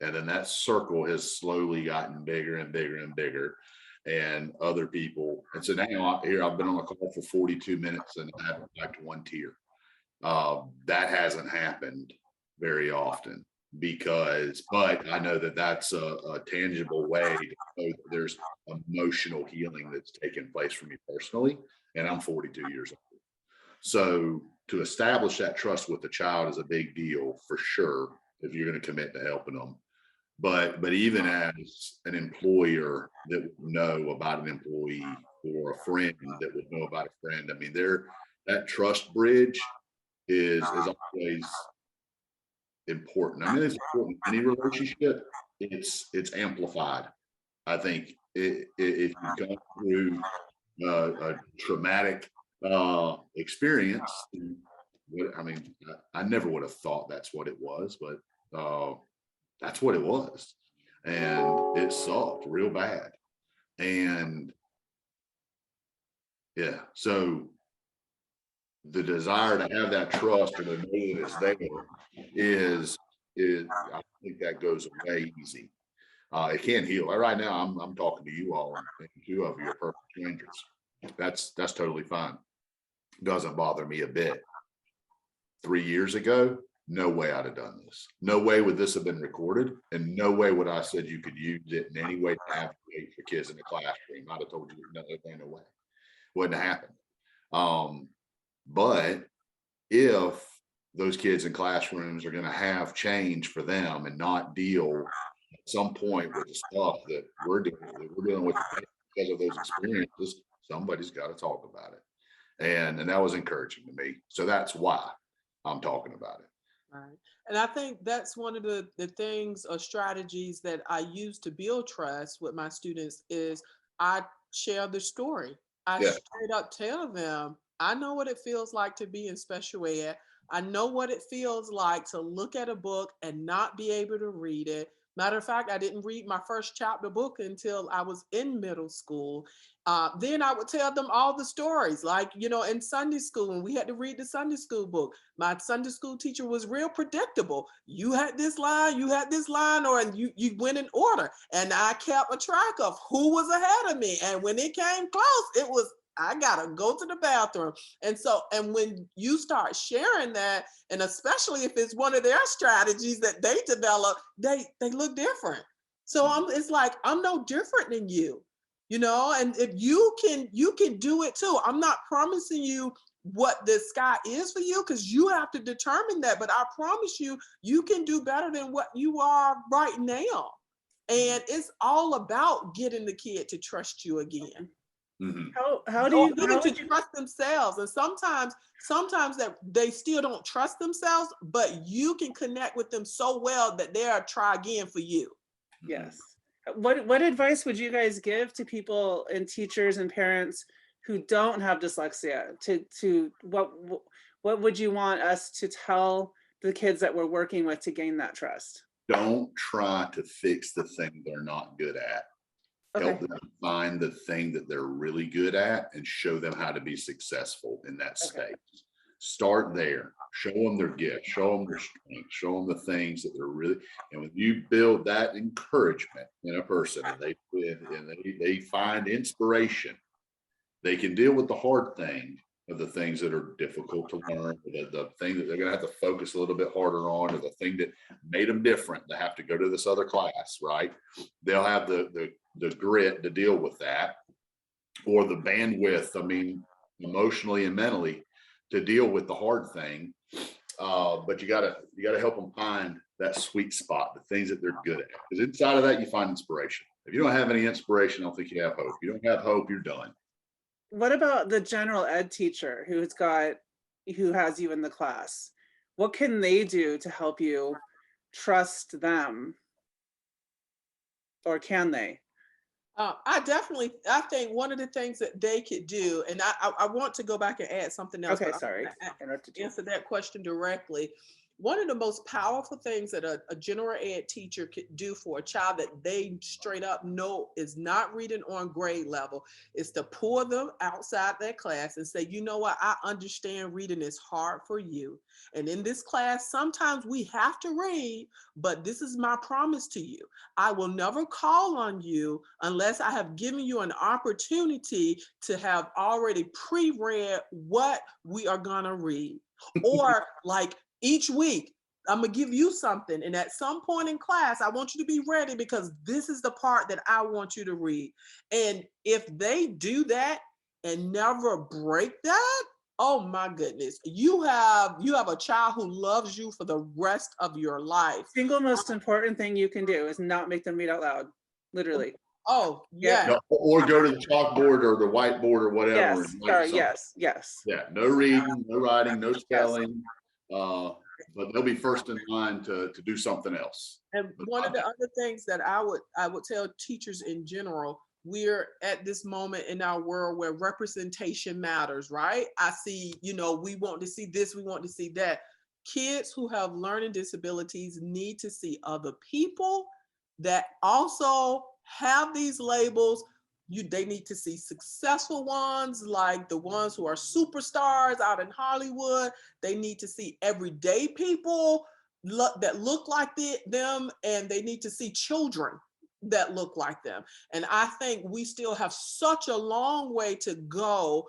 And then that circle has slowly gotten bigger and bigger and bigger, and other people. And so now I've been on a call for 42 minutes and I haven't wiped one tear. That hasn't happened very often but I know that that's a tangible way to know that there's emotional healing that's taken place for me personally. And I'm 42 years old. So to establish that trust with the child is a big deal for sure if you're going to commit to helping them. But even as an employer that would know about an employee or a friend that would know about a friend, I mean, that trust bridge is always important. I mean, it's important in any relationship. It's amplified. I think if you've gone through a traumatic experience, I mean, I never would have thought that's what it was, but that's what it was, and it sucked real bad. And yeah, so the desire to have that trust or to know that it's there is I think that goes away easy. It can't heal. Right now, I'm talking to you all, and 2 of you are perfect strangers. That's totally fine. Doesn't bother me a bit. 3 years ago, no way I'd have done this. No way would this have been recorded, and no way would I said you could use it in any way to advocate for kids in the classroom. I'd have told you no, ain't no way. Wouldn't have happened. But if those kids in classrooms are going to have change for them and not deal at some point with the stuff that we're dealing with because of those experiences, somebody's got to talk about it. And that was encouraging to me. So that's why I'm talking about it. Right. And I think that's one of the things or strategies that I use to build trust with my students is I share the story. I straight up tell them, I know what it feels like to be in special ed. I know what it feels like to look at a book and not be able to read it, Matter of fact, I didn't read my first chapter book until I was in middle school. Then I would tell them all the stories, like, you know, in Sunday school, when we had to read the Sunday school book. My Sunday school teacher was real predictable. You had this line, or you went in order. And I kept a track of who was ahead of me. And when it came close, it was, I gotta go to the bathroom. And so, and when you start sharing that, and especially if it's one of their strategies that they develop, they look different. So it's like, I'm no different than you, you know, and if you can do it too. I'm not promising you what the sky is for you, because you have to determine that, but I promise you, you can do better than what you are right now. And it's all about getting the kid to trust you again. Mm-hmm. How do you trust themselves? And sometimes that they still don't trust themselves, but you can connect with them so well that they'll try again for you. Yes. What advice would you guys give to people and teachers and parents who don't have dyslexia? To what would you want us to tell the kids that we're working with to gain that trust? Don't try to fix the thing they're not good at. Okay. Help them find the thing that they're really good at and show them how to be successful in that stage. Start there. Show them their gift. Show them their strength. Show them the things that they're really. And when you build that encouragement in a person, and they find inspiration, they can deal with the hard thing of the things that are difficult to learn, the thing that they're going to have to focus a little bit harder on, or the thing that made them different. They have to go to this other class, right? They'll have the grit to deal with that, or the bandwidth, I mean, emotionally and mentally, to deal with the hard thing. But you gotta help them find that sweet spot, the things that they're good at. Because inside of that, you find inspiration. If you don't have any inspiration, I don't think you have hope. If you don't have hope, you're done. What about the general ed teacher who has you in the class? What can they do to help you trust them? Or can they? I think one of the things that they could do, and I want to go back and add something else. Okay, sorry. Answer that question directly. One of the most powerful things that a general ed teacher could do for a child that they straight up know is not reading on grade level is to pull them outside their class and say, you know what, I understand reading is hard for you. And in this class, sometimes we have to read, but this is my promise to you. I will never call on you unless I have given you an opportunity to have already pre-read what we are gonna read. Or like, each week, I'm gonna give you something. And at some point in class, I want you to be ready because this is the part that I want you to read. And if they do that and never break that, oh my goodness, you have a child who loves you for the rest of your life. Single most important thing you can do is not make them read out loud, literally. Oh, yeah. No, or go to the chalkboard or the whiteboard or whatever. Yes. Yeah, no reading, no writing, no spelling. But they'll be first in line to do something else. And one of the other things that I would tell teachers in general, we're at this moment in our world where representation matters, right? I see, we want to see this, we want to see that. Kids who have learning disabilities need to see other people that also have these labels. They need to see successful ones, like the ones who are superstars out in Hollywood. They need to see everyday people that look like them, and they need to see children that look like them. And I think we still have such a long way to go,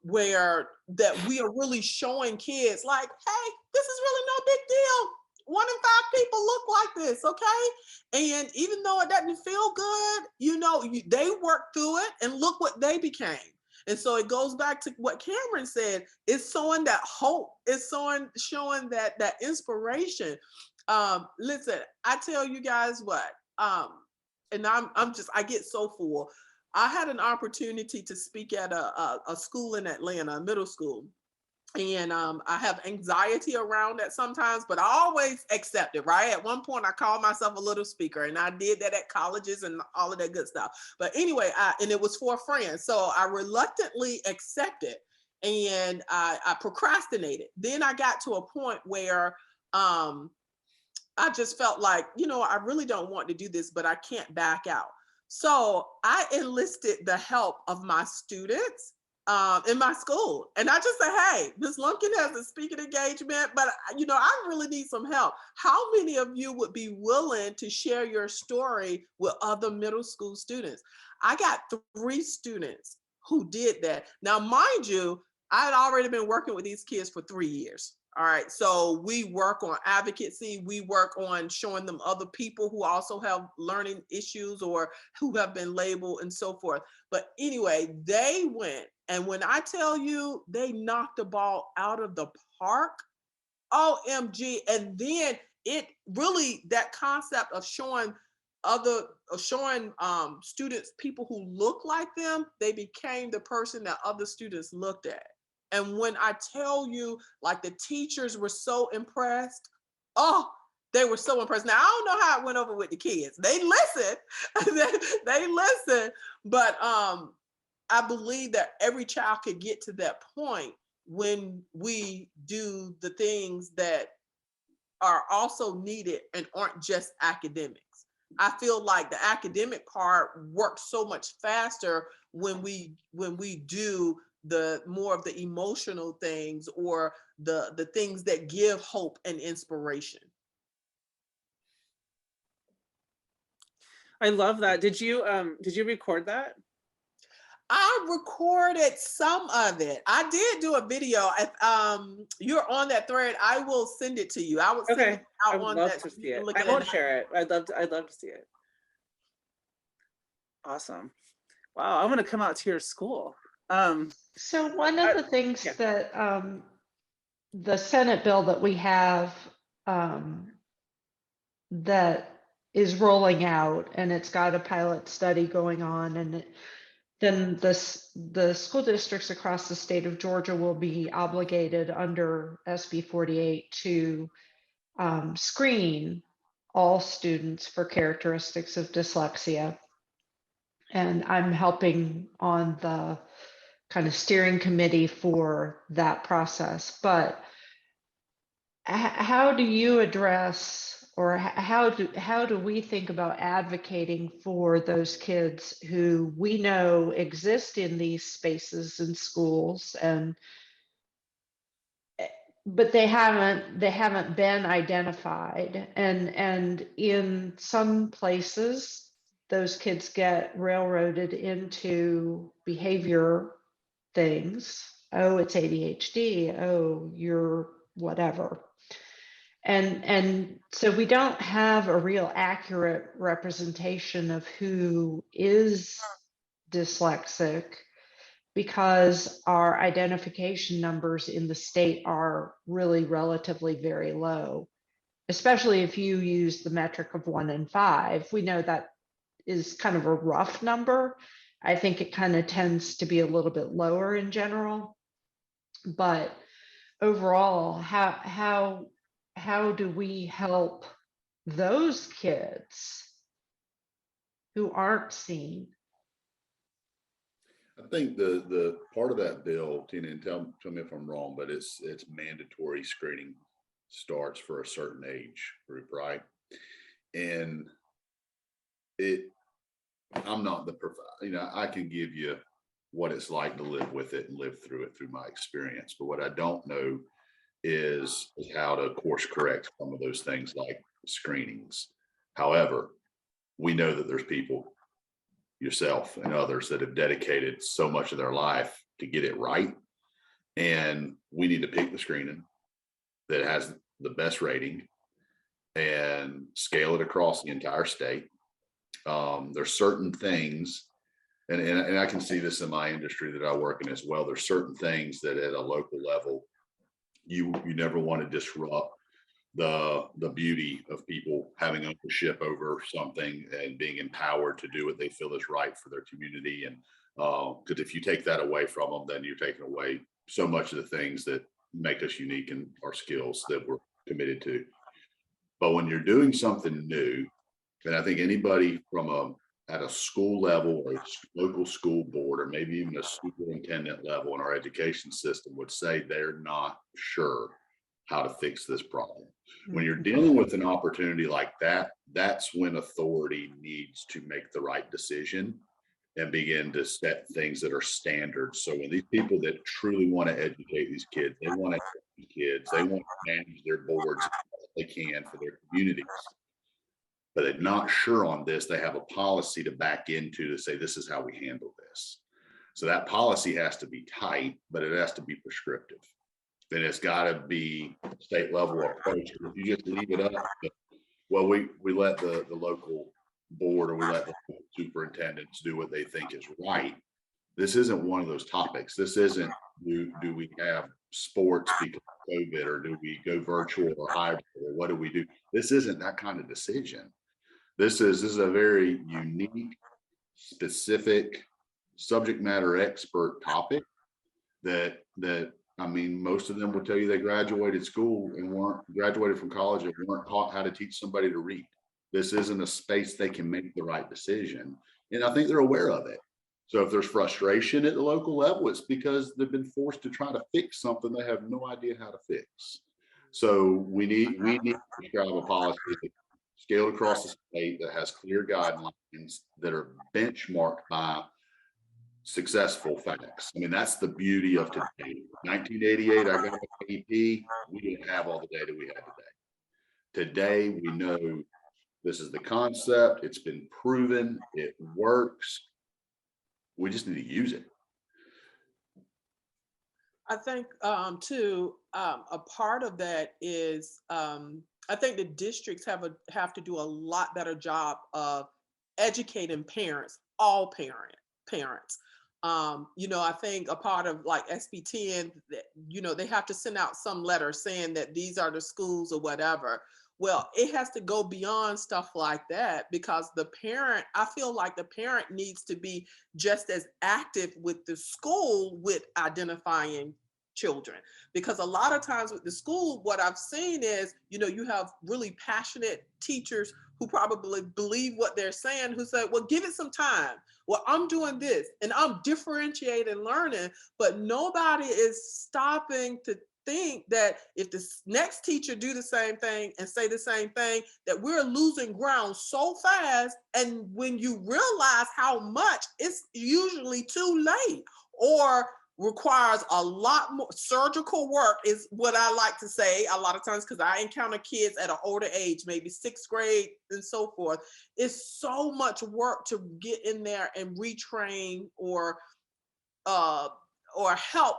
where that we are really showing kids like, hey, this is really no big deal. 1 in 5 people look like this, okay? And even though it doesn't feel good, they worked through it and look what they became. And so it goes back to what Cameron said. It's showing that hope. It's showing that inspiration. Listen, I tell you guys what, and I get so full. I had an opportunity to speak at a school in Atlanta, a middle school. And I have anxiety around that sometimes, but I always accept it, right? At one point, I called myself a little speaker, and I did that at colleges and all of that good stuff. But anyway, and it was for a friend. So I reluctantly accepted, and I procrastinated. Then I got to a point where I just felt like, I really don't want to do this, but I can't back out. So I enlisted the help of my students in my school. And I just said, hey, Ms. Lumpkin has a speaking engagement, but I really need some help. How many of you would be willing to share your story with other middle school students? I got 3 students who did that. Now, mind you, I had already been working with these kids for 3 years. All right. So we work on advocacy. We work on showing them other people who also have learning issues or who have been labeled and so forth. But anyway, they went. And when I tell you they knocked the ball out of the park, OMG. And then it really, that concept of showing students people who look like them, they became the person that other students looked at. And when I tell you, like, the teachers were so impressed, they were so impressed. Now, I don't know how it went over with the kids. They listened, they listened, but I believe that every child could get to that point when we do the things that are also needed and aren't just academics. I feel like the academic part works so much faster when we do the more of the emotional things or the things that give hope and inspiration. I love that. Did you record that? I recorded some of it. I did do a video. If you're on that thread, I will send it to you. I would send it out I would on love that. to see it. I won't share it. I'd love to see it. Awesome. Wow, I'm gonna come out to your school. So one of the things that the Senate bill that we have that is rolling out, and it's got a pilot study going on, and then the school districts across the state of Georgia will be obligated under SB 48 to screen all students for characteristics of dyslexia. And I'm helping on the kind of steering committee for that process. But how do you address, or how do we think about advocating for those kids who we know exist in these spaces in schools, but they haven't been identified, and in some places those kids get railroaded into behavior things. Oh, it's ADHD. Oh, you're whatever. And so we don't have a real accurate representation of who is dyslexic, because our identification numbers in the state are really relatively very low, especially if you use the metric of 1 in 5. We know that is kind of a rough number. I think it kind of tends to be a little bit lower in general, but overall, how do we help those kids who aren't seen? I think the part of that bill, Tina, and tell me if I'm wrong, but it's mandatory screening starts for a certain age group, right? And I'm not the I can give you what it's like to live with it and live through it through my experience, but what I don't know is how to course correct some of those things like screenings. However, we know that there's people, yourself and others, that have dedicated so much of their life to get it right, and we need to pick the screening that has the best rating and scale it across the entire state. There's certain things, and I can see this in my industry that I work in as well. There's certain things that at a local level, you never want to disrupt the beauty of people having ownership over something and being empowered to do what they feel is right for their community. And because if you take that away from them, then you're taking away so much of the things that make us unique in our skills that we're committed to. But when you're doing something new, and I think anybody from at a school level or a local school board, or maybe even a superintendent level in our education system, would say they're not sure how to fix this problem. When you're dealing with an opportunity like that, that's when authority needs to make the right decision and begin to set things that are standards. So when these people that truly want to educate these kids, they want to help these kids, they want to manage their boards as they can for their communities, but they're not sure on this, they have a policy to back into to say, this is how we handle this. So that policy has to be tight, but it has to be prescriptive. Then it's got to be state level approach. If you just leave it up, well, we let the local board, or we let the superintendents do what they think is right. This isn't one of those topics. This isn't do we have sports because of COVID, or do we go virtual or hybrid, or what do we do? This isn't that kind of decision. This is a very unique, specific, subject matter expert topic that I mean, most of them will tell you they graduated school and graduated from college and weren't taught how to teach somebody to read. This isn't a space they can make the right decision. And I think they're aware of it. So if there's frustration at the local level, it's because they've been forced to try to fix something they have no idea how to fix. So we need to prescribe a policy scaled across the state that has clear guidelines that are benchmarked by successful facts. I mean, that's the beauty of today. 1988, I got an AP. We didn't have all the data we have today. Today, we know this is the concept. It's been proven. It works. We just need to use it. I think too, a part of that is I think the districts have to do a lot better job of educating parents, all parents. You know, I think a part of like SB 10, you know, they have to send out some letter saying that these are the schools or whatever. Well, it has to go beyond stuff like that, because the parent, I feel like the parent needs to be just as active with the school with identifying children. Because a lot of times with the school, what I've seen is, you know, you have really passionate teachers who probably believe what they're saying, who say, well, give it some time. Well, I'm doing this and I'm differentiating learning, but nobody is stopping to think that if the next teacher do the same thing and say the same thing, that we're losing ground so fast. And when you realize how much, it's usually too late, or requires a lot more surgical work, is what I like to say a lot of times, because I encounter kids at an older age, maybe 6th grade and so forth. It's so much work to get in there and retrain or help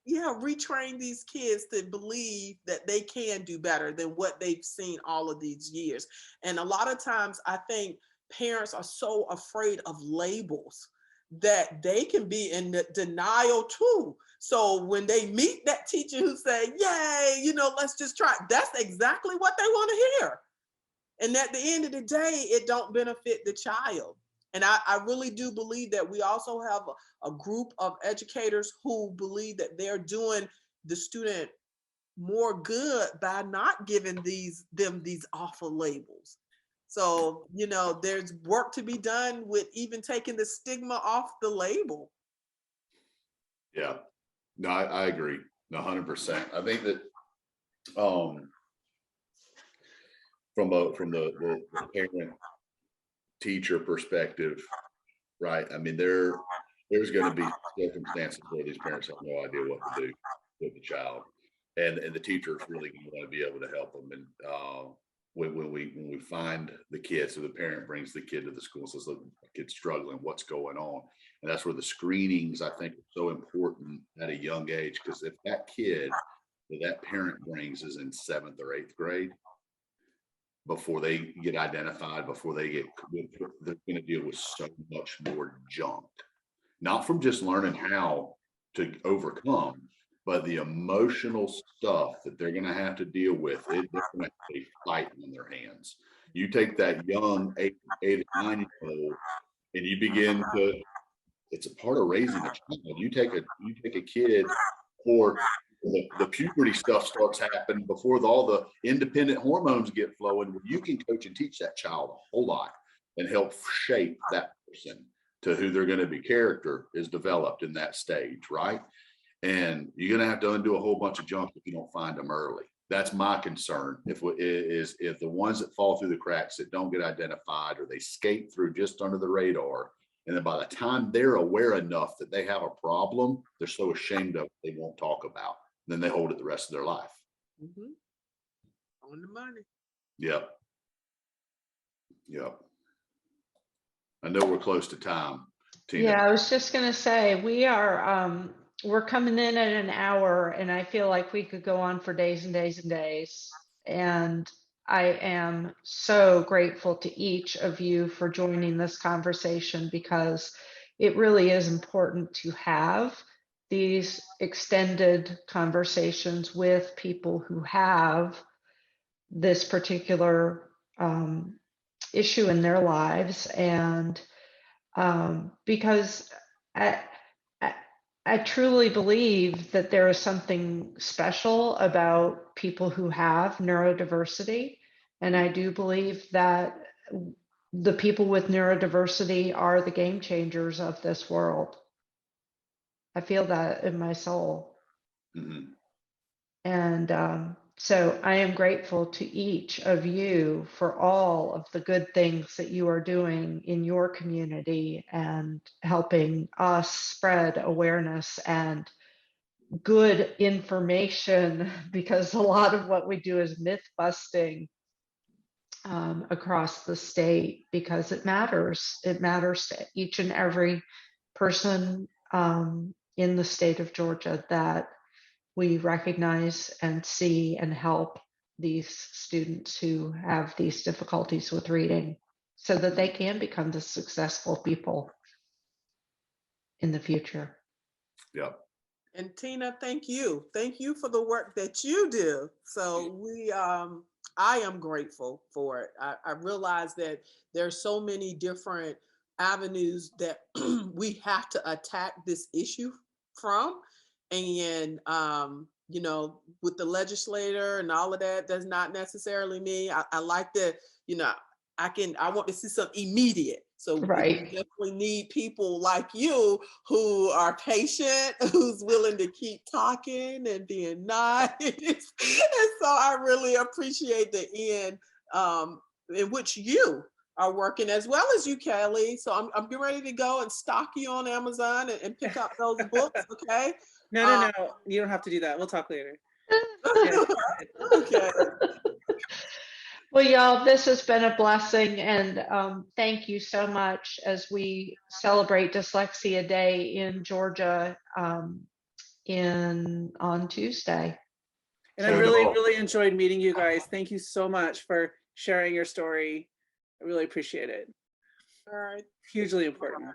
retrain these kids to believe that they can do better than what they've seen all of these years. And a lot of times I think parents are so afraid of labels that they can be in denial too. So when they meet that teacher who say, yay, you know, let's just try, that's exactly what they want to hear. And at the end of the day, it don't benefit the child. And I really do believe that we also have a group of educators who believe that they're doing the student more good by not giving them these awful labels. So, you know, there's work to be done with even taking the stigma off the label. Yeah, no, I agree 100%. I think that from the parent teacher perspective, right? I mean, there's going to be circumstances where these parents have no idea what to do with the child, and the teachers really want to be able to help them. And when we find the kid, so the parent brings the kid to the school and says, look, the kid's struggling, what's going on? And that's where the screenings, I think, are so important at a young age, because if that kid that parent brings is in 7th or 8th grade, before they get identified, before they get, they're going to deal with so much more junk, not from just learning how to overcome, but the emotional stuff that they're going to have to deal with. They're going to have a fight in their hands. You take that young 8 or 9-year-old and you begin to, it's a part of raising a child. You take a kid, or the puberty stuff starts happening before all the independent hormones get flowing. You can coach and teach that child a whole lot and help shape that person to who they're going to be. Character is developed in that stage, right? And you're going to have to undo a whole bunch of junk if you don't find them early. That's my concern. If the ones that fall through the cracks that don't get identified, or they skate through just under the radar, and then by the time they're aware enough that they have a problem, they're so ashamed of it, they won't talk about. Then they hold it the rest of their life. On the money. Yep. Yep. I know we're close to time, Tina. Yeah, I was just gonna say, we're coming in at an hour, and I feel like we could go on for days and days and days. And I am so grateful to each of you for joining this conversation, because it really is important to have these extended conversations with people who have this particular issue in their lives. And because I truly believe that there is something special about people who have neurodiversity. And I do believe that the people with neurodiversity are the game changers of this world. I feel that in my soul. And so I am grateful to each of you for all of the good things that you are doing in your community and helping us spread awareness and good information, because a lot of what we do is myth busting across the state, because it matters. It matters to each and every person in the state of Georgia that we recognize and see and help these students who have these difficulties with reading, so that they can become the successful people in the future. Yep. And Tina, thank you. Thank you for the work that you do. So I am grateful for it. I realize that there's so many different avenues that we have to attack this issue from. And, you know, with the legislator and all of that, that's not necessarily me. I like that, you know, I want to see something immediate. So Right. we definitely need people like you who are patient, who's willing to keep talking and being nice. And so I really appreciate the end in which you are working, as well as you, Kelli. So I'm getting ready to go and stalk you on Amazon and pick up those books, okay? No, you don't have to do that. We'll talk later. Okay. Well, y'all, this has been a blessing, and thank you so much as we celebrate Dyslexia Day in Georgia on Tuesday. And I really enjoyed meeting you guys. Thank you so much for sharing your story. I really appreciate it. All right. Hugely important.